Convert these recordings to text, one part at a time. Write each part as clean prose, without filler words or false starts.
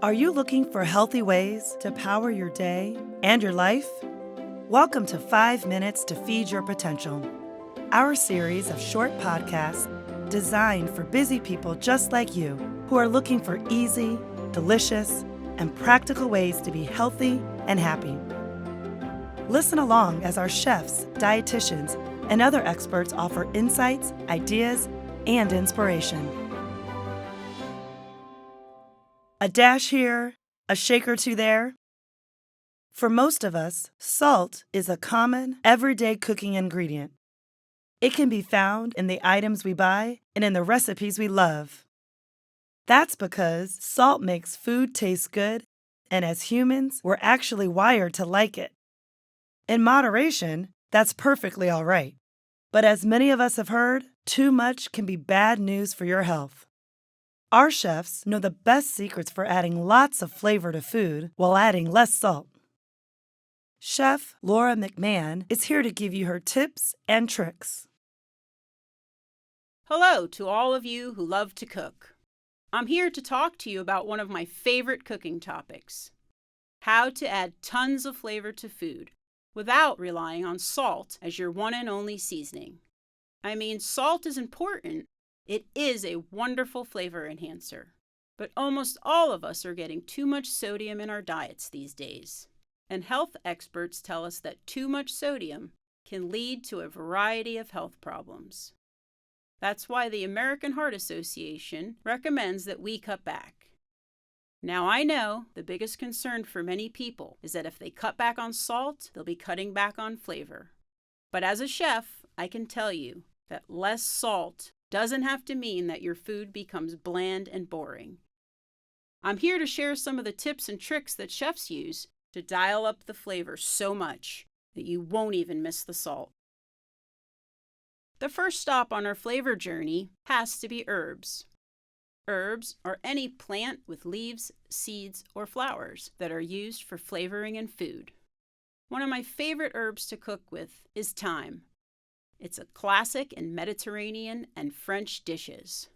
Are you looking for healthy ways to power your day and your life? Welcome to 5 Minutes to Feed Your Potential, our series of short podcasts designed for busy people just like you who are looking for easy, delicious, and practical ways to be healthy and happy. Listen along as our chefs, dietitians, and other experts offer insights, ideas, and inspiration. A dash here, a shake or two there. For most of us, salt is a common, everyday cooking ingredient. It can be found in the items we buy and in the recipes we love. That's because salt makes food taste good, and as humans, we're actually wired to like it. In moderation, that's perfectly all right. But as many of us have heard, too much can be bad news for your health. Our chefs know the best secrets for adding lots of flavor to food while adding less salt. Chef Lara McMann is here to give you her tips and tricks. Hello to all of you who love to cook. I'm here to talk to you about one of my favorite cooking topics: how to add tons of flavor to food without relying on salt as your one and only seasoning. I mean, salt is important. It is a wonderful flavor enhancer, but almost all of us are getting too much sodium in our diets these days. And health experts tell us that too much sodium can lead to a variety of health problems. That's why the American Heart Association recommends that we cut back. Now, I know the biggest concern for many people is that if they cut back on salt, they'll be cutting back on flavor. But as a chef, I can tell you that less salt doesn't have to mean that your food becomes bland and boring. I'm here to share some of the tips and tricks that chefs use to dial up the flavor so much that you won't even miss the salt. The first stop on our flavor journey has to be herbs. Herbs are any plant with leaves, seeds, or flowers that are used for flavoring in food. One of my favorite herbs to cook with is thyme. It's a classic in Mediterranean and French dishes.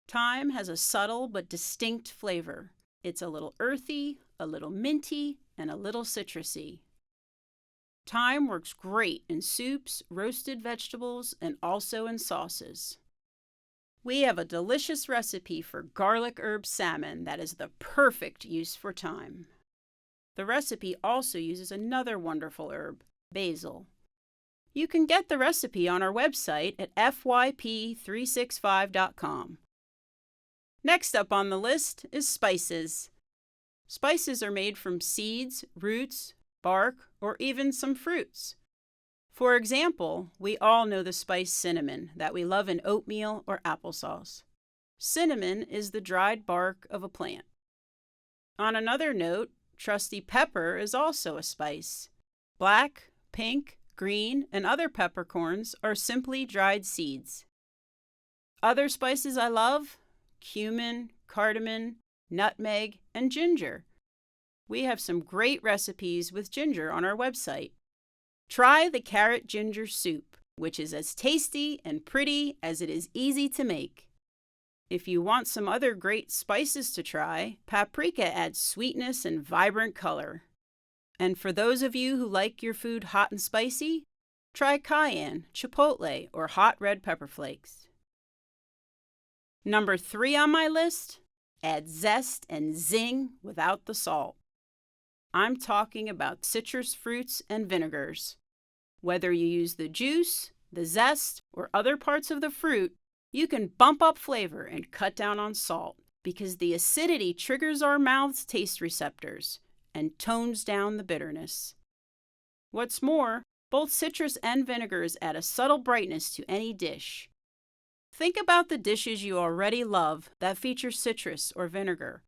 Thyme has a subtle but distinct flavor. It's a little earthy, a little minty, and a little citrusy. Thyme works great in soups, roasted vegetables, and also in sauces. We have a delicious recipe for garlic herb salmon that is the perfect use for thyme. The recipe also uses another wonderful herb, basil. You can get the recipe on our website at fyp365.com. Next up on the list is spices. Spices are made from seeds, roots, bark, or even some fruits. For example, we all know the spice cinnamon that we love in oatmeal or applesauce. Cinnamon is the dried bark of a plant. On another note, trusty pepper is also a spice. Black, pink, green, and other peppercorns are simply dried seeds. Other spices I love: cumin, cardamom, nutmeg, and ginger. We have some great recipes with ginger on our website. Try the carrot ginger soup, which is as tasty and pretty as it is easy to make. If you want some other great spices to try, paprika adds sweetness and vibrant color. And for those of you who like your food hot and spicy, try cayenne, chipotle, or hot red pepper flakes. Number 3 on my list: add zest and zing without the salt. I'm talking about citrus fruits and vinegars. Whether you use the juice, the zest, or other parts of the fruit, you can bump up flavor and cut down on salt because the acidity triggers our mouth's taste receptors and tones down the bitterness. What's more, both citrus and vinegars add a subtle brightness to any dish. Think about the dishes you already love that feature citrus or vinegar.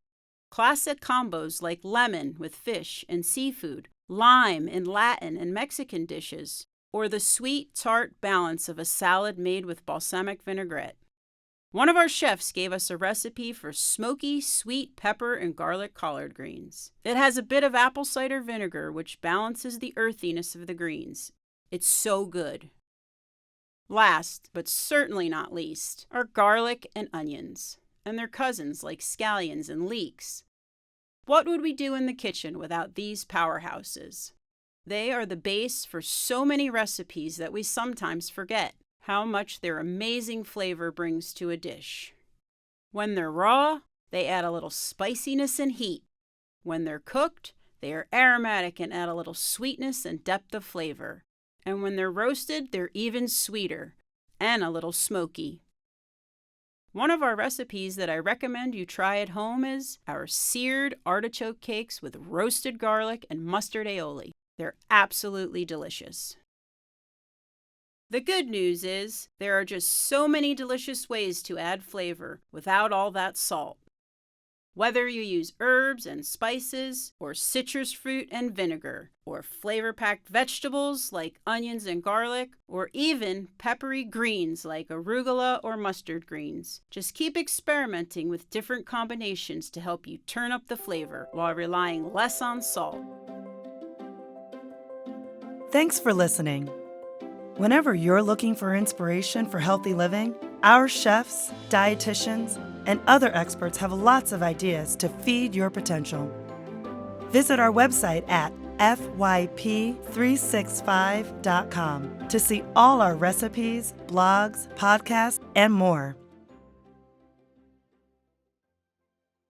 Classic combos like lemon with fish and seafood, lime in Latin and Mexican dishes, or the sweet-tart balance of a salad made with balsamic vinaigrette. One of our chefs gave us a recipe for smoky, sweet pepper and garlic collard greens. It has a bit of apple cider vinegar, which balances the earthiness of the greens. It's so good. Last, but certainly not least, are garlic and onions, and their cousins like scallions and leeks. What would we do in the kitchen without these powerhouses? They are the base for so many recipes that we sometimes forget how much their amazing flavor brings to a dish. When they're raw, they add a little spiciness and heat. When they're cooked, they are aromatic and add a little sweetness and depth of flavor. And when they're roasted, they're even sweeter and a little smoky. One of our recipes that I recommend you try at home is our seared artichoke cakes with roasted garlic and mustard aioli. They're absolutely delicious. The good news is there are just so many delicious ways to add flavor without all that salt. Whether you use herbs and spices, or citrus fruit and vinegar, or flavor-packed vegetables like onions and garlic, or even peppery greens like arugula or mustard greens, just keep experimenting with different combinations to help you turn up the flavor while relying less on salt. Thanks for listening. Whenever you're looking for inspiration for healthy living, our chefs, dietitians, and other experts have lots of ideas to feed your potential. Visit our website at fyp365.com to see all our recipes, blogs, podcasts, and more.